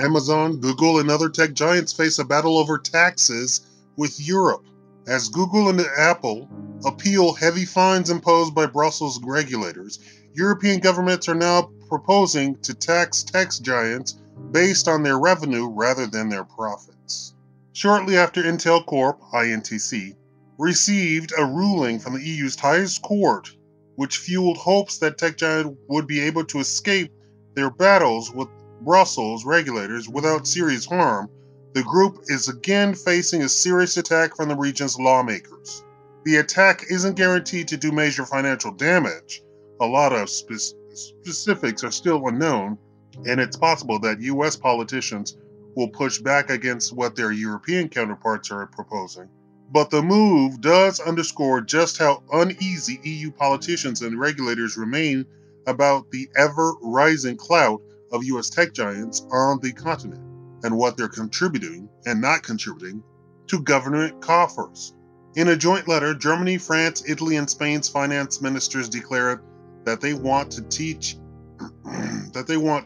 Amazon, Google, and other tech giants face a battle over taxes with Europe. As Google and Apple appeal heavy fines imposed by Brussels regulators, European governments are now proposing to tax tech giants based on their revenue rather than their profits. Shortly after Intel Corp, INTC, received a ruling from the EU's highest court, which fueled hopes that tech giants would be able to escape their battles with Brussels regulators without serious harm, the group is again facing a serious attack from the region's lawmakers. The attack isn't guaranteed to do major financial damage. A lot of specifics are still unknown, and it's possible that US politicians will push back against what their European counterparts are proposing. But the move does underscore just how uneasy EU politicians and regulators remain about the ever-rising clout of US tech giants on the continent, and what they're contributing and not contributing to government coffers. In a joint letter, Germany, France, Italy, and Spain's finance ministers declared that they want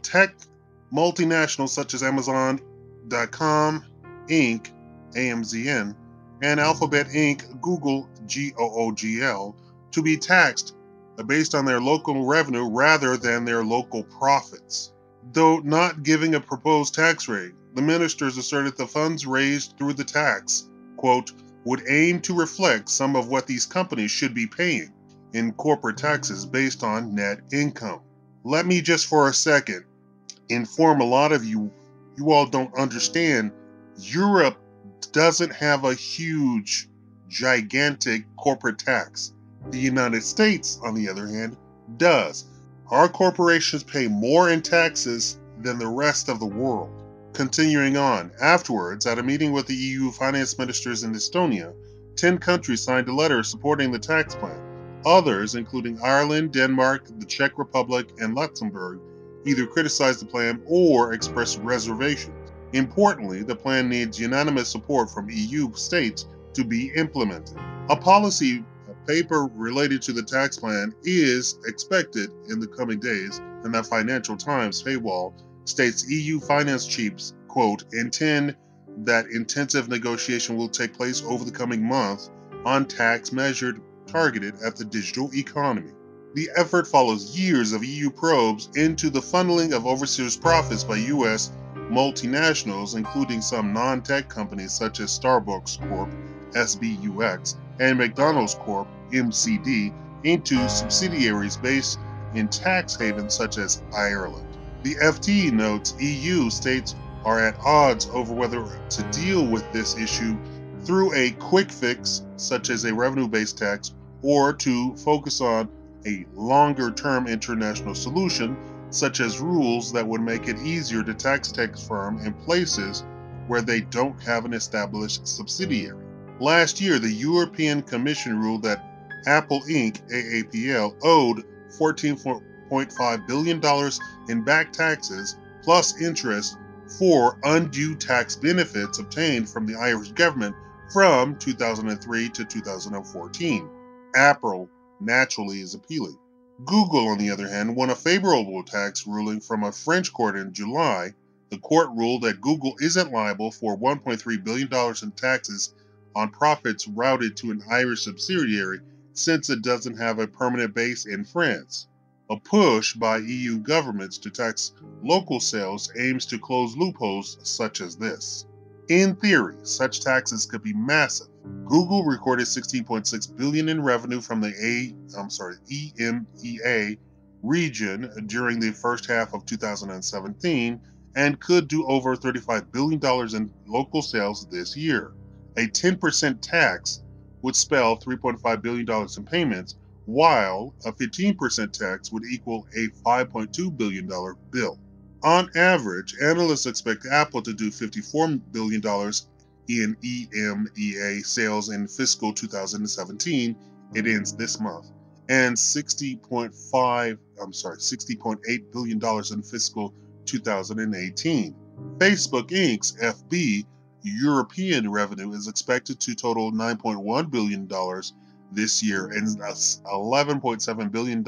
tech multinationals such as Amazon.com Inc., AMZN, and Alphabet Inc., Google, GOOGL, to be taxed based on their local revenue rather than their local profits. Though not giving a proposed tax rate, the ministers asserted the funds raised through the tax, quote, would aim to reflect some of what these companies should be paying in corporate taxes based on net income. Let me just for a second inform a lot of you all don't understand, Europe doesn't have a huge, gigantic corporate tax. The United States, on the other hand, does. Our corporations pay more in taxes than the rest of the world. Continuing on, afterwards, at a meeting with the EU finance ministers in Estonia, 10 countries signed a letter supporting the tax plan. Others, including Ireland, Denmark, the Czech Republic, and Luxembourg, either criticized the plan or expressed reservations. Importantly, the plan needs unanimous support from EU states to be implemented. A policy paper related to the tax plan is expected in the coming days, and the Financial Times paywall states EU finance chiefs, quote, intend that intensive negotiation will take place over the coming months on tax measures targeted at the digital economy. The effort follows years of EU probes into the funneling of overseas profits by US multinationals, including some non-tech companies such as Starbucks Corp, SBUX, and McDonald's Corp, MCD, into subsidiaries based in tax havens such as Ireland. The FT notes EU states are at odds over whether to deal with this issue through a quick fix, such as a revenue-based tax, or to focus on a longer-term international solution, such as rules that would make it easier to tax tech firms in places where they don't have an established subsidiary. Last year, the European Commission ruled that Apple Inc., AAPL, owed $14.5 billion in back taxes plus interest for undue tax benefits obtained from the Irish government from 2003 to 2014. Apple naturally is appealing. Google, on the other hand, won a favorable tax ruling from a French court in July. The court ruled that Google isn't liable for $1.3 billion in taxes on profits routed to an Irish subsidiary since it doesn't have a permanent base in France. A push by EU governments to tax local sales aims to close loopholes such as this. In theory, such taxes could be massive. Google recorded $16.6 billion in revenue from the EMEA region during the first half of 2017 and could do over $35 billion in local sales this year. A 10% tax would spell $3.5 billion in payments, while a 15% tax would equal a $5.2 billion bill. On average, analysts expect Apple to do $54 billion in EMEA sales in fiscal 2017, it ends this month, and $60.8 billion in fiscal 2018. Facebook Inc.'s FB European revenue is expected to total $9.1 billion this year and $11.7 billion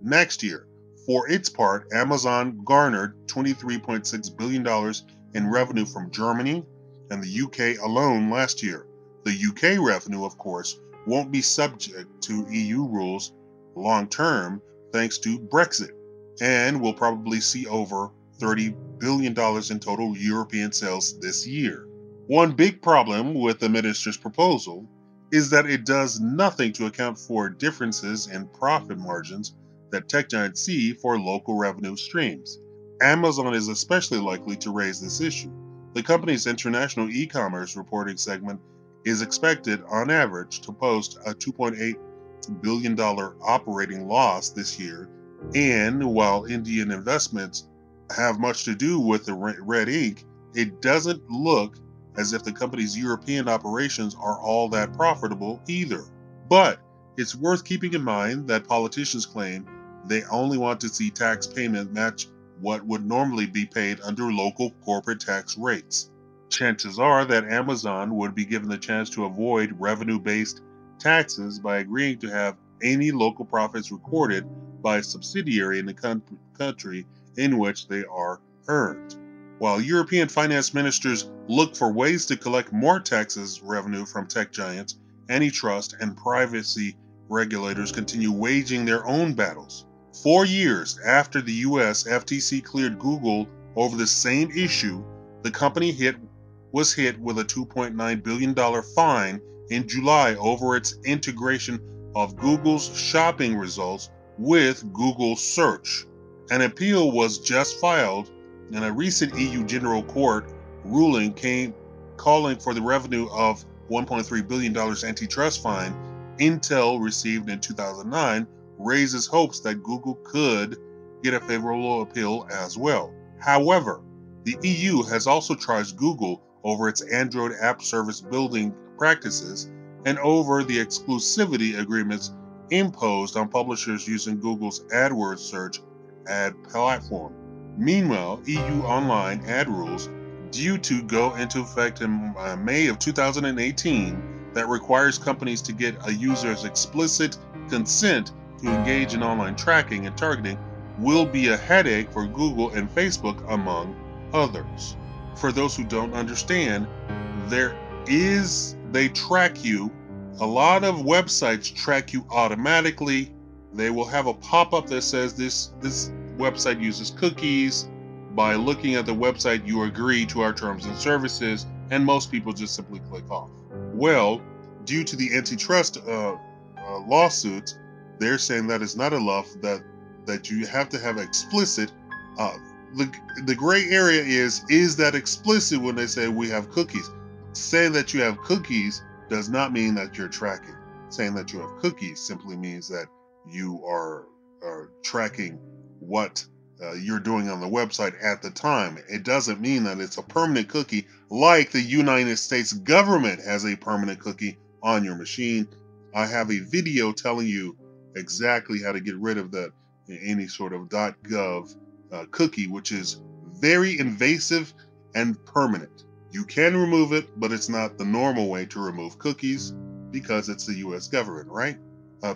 next year. For its part, Amazon garnered $23.6 billion in revenue from Germany and the UK alone last year. The UK revenue, of course, won't be subject to EU rules long term thanks to Brexit, and will probably see over $30 billion in total European sales this year. One big problem with the minister's proposal is that it does nothing to account for differences in profit margins that tech giants see for local revenue streams. Amazon is especially likely to raise this issue. The company's international e-commerce reporting segment is expected, on average, to post a $2.8 billion operating loss this year, and while Indian investments have much to do with the red ink, it doesn't look as if the company's European operations are all that profitable either. But it's worth keeping in mind that politicians claim they only want to see tax payment match what would normally be paid under local corporate tax rates. Chances are that Amazon would be given the chance to avoid revenue-based taxes by agreeing to have any local profits recorded by a subsidiary in the country in which they are earned. While European finance ministers look for ways to collect more taxes revenue from tech giants, antitrust and privacy regulators continue waging their own battles. 4 years after the US FTC cleared Google over the same issue, the company was hit with a $2.9 billion fine in July over its integration of Google's shopping results with Google Search. An appeal was just filed, and a recent EU General Court ruling came calling for the revenue of $1.3 billion antitrust fine Intel received in 2009 raises hopes that Google could get a favorable appeal as well. However, the EU has also charged Google over its Android app service building practices and over the exclusivity agreements imposed on publishers using Google's AdWords search ad platform. Meanwhile, EU online ad rules due to go into effect in May of 2018 that requires companies to get a user's explicit consent to engage in online tracking and targeting will be a headache for Google and Facebook, among others. For those who don't understand, they track you. A lot of websites track you automatically. They will have a pop-up that says this website uses cookies. By looking at the website, you agree to our terms and services, and most people just simply click off. Well, due to the antitrust lawsuits, they're saying that it's not enough, that you have to have explicit. The gray area is that explicit when they say we have cookies. Saying that you have cookies does not mean that you're tracking. Saying that you have cookies simply means that you are tracking what you're doing on the website at the time. It doesn't mean that it's a permanent cookie like the United States government has a permanent cookie on your machine. I have a video telling you exactly how to get rid of that any sort of .gov cookie, which is very invasive and permanent. You can remove it, but it's not the normal way to remove cookies because it's the US government, right?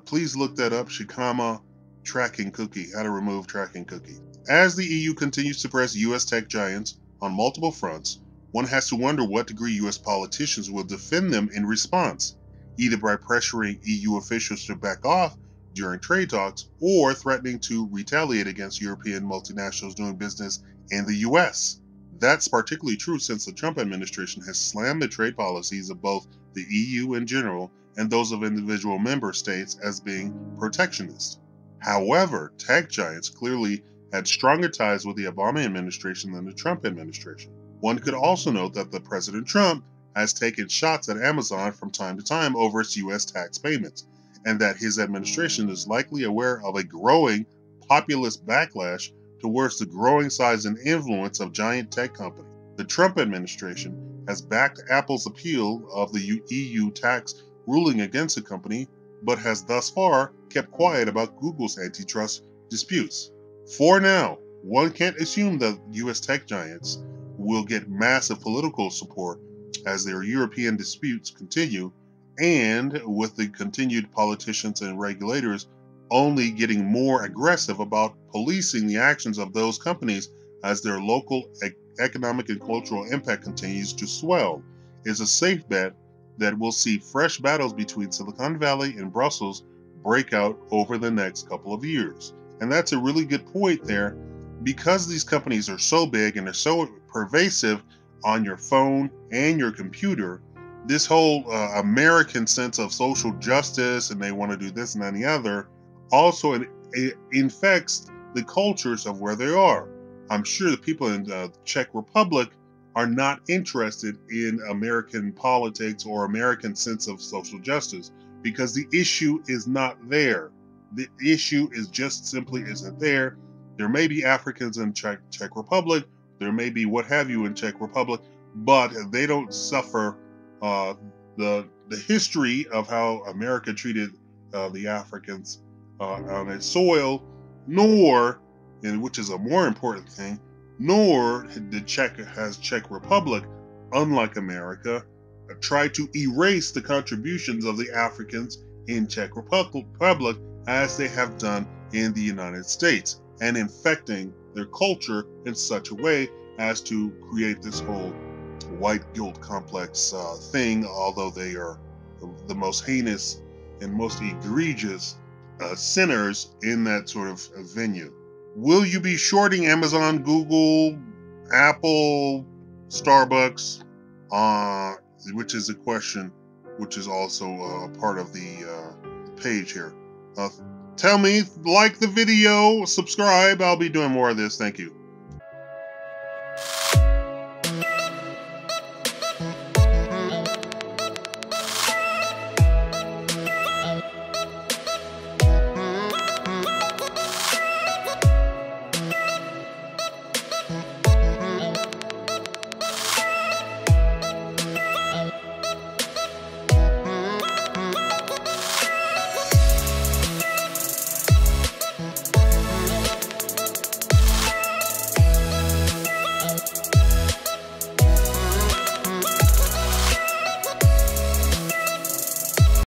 Please look that up, Shakaama tracking cookie, how to remove tracking cookie. As the EU continues to press US tech giants on multiple fronts, one has to wonder what degree US politicians will defend them in response, either by pressuring EU officials to back off during trade talks or threatening to retaliate against European multinationals doing business in the US. That's particularly true since the Trump administration has slammed the trade policies of both the EU in general and those of individual member states as being protectionist. However, tech giants clearly had stronger ties with the Obama administration than the Trump administration. One could also note that the President Trump has taken shots at Amazon from time to time over its US tax payments, and that his administration is likely aware of a growing populist backlash towards the growing size and influence of giant tech companies. The Trump administration has backed Apple's appeal of the EU tax ruling against the company, but has thus far kept quiet about Google's antitrust disputes. For now, one can't assume that US tech giants will get massive political support as their European disputes continue, and with the continued politicians and regulators only getting more aggressive about policing the actions of those companies as their local economic and cultural impact continues to swell. It's a safe bet that we'll see fresh battles between Silicon Valley and Brussels break out over the next couple of years. And that's a really good point there, because these companies are so big and they're so pervasive on your phone and your computer. This whole American sense of social justice, and they want to do this and that and the other, also it infects the cultures of where they are. I'm sure the people in the Czech Republic are not interested in American politics or American sense of social justice, because the issue is not there. The issue is just simply isn't there. There may be Africans in Czech Republic, there may be what have you in Czech Republic, but they don't suffer the history of how America treated the Africans on its soil, nor, and which is a more important thing, nor the Czech Republic, unlike America, try to erase the contributions of the Africans in Czech Republic as they have done in the United States, and infecting their culture in such a way as to create this whole white guilt complex thing, although they are the most heinous and most egregious sinners in that sort of venue. Will you be shorting Amazon, Google, Apple, Starbucks? Which is a question which is also a part of the page here. Tell me, like the video, subscribe. I'll be doing more of this. Thank you.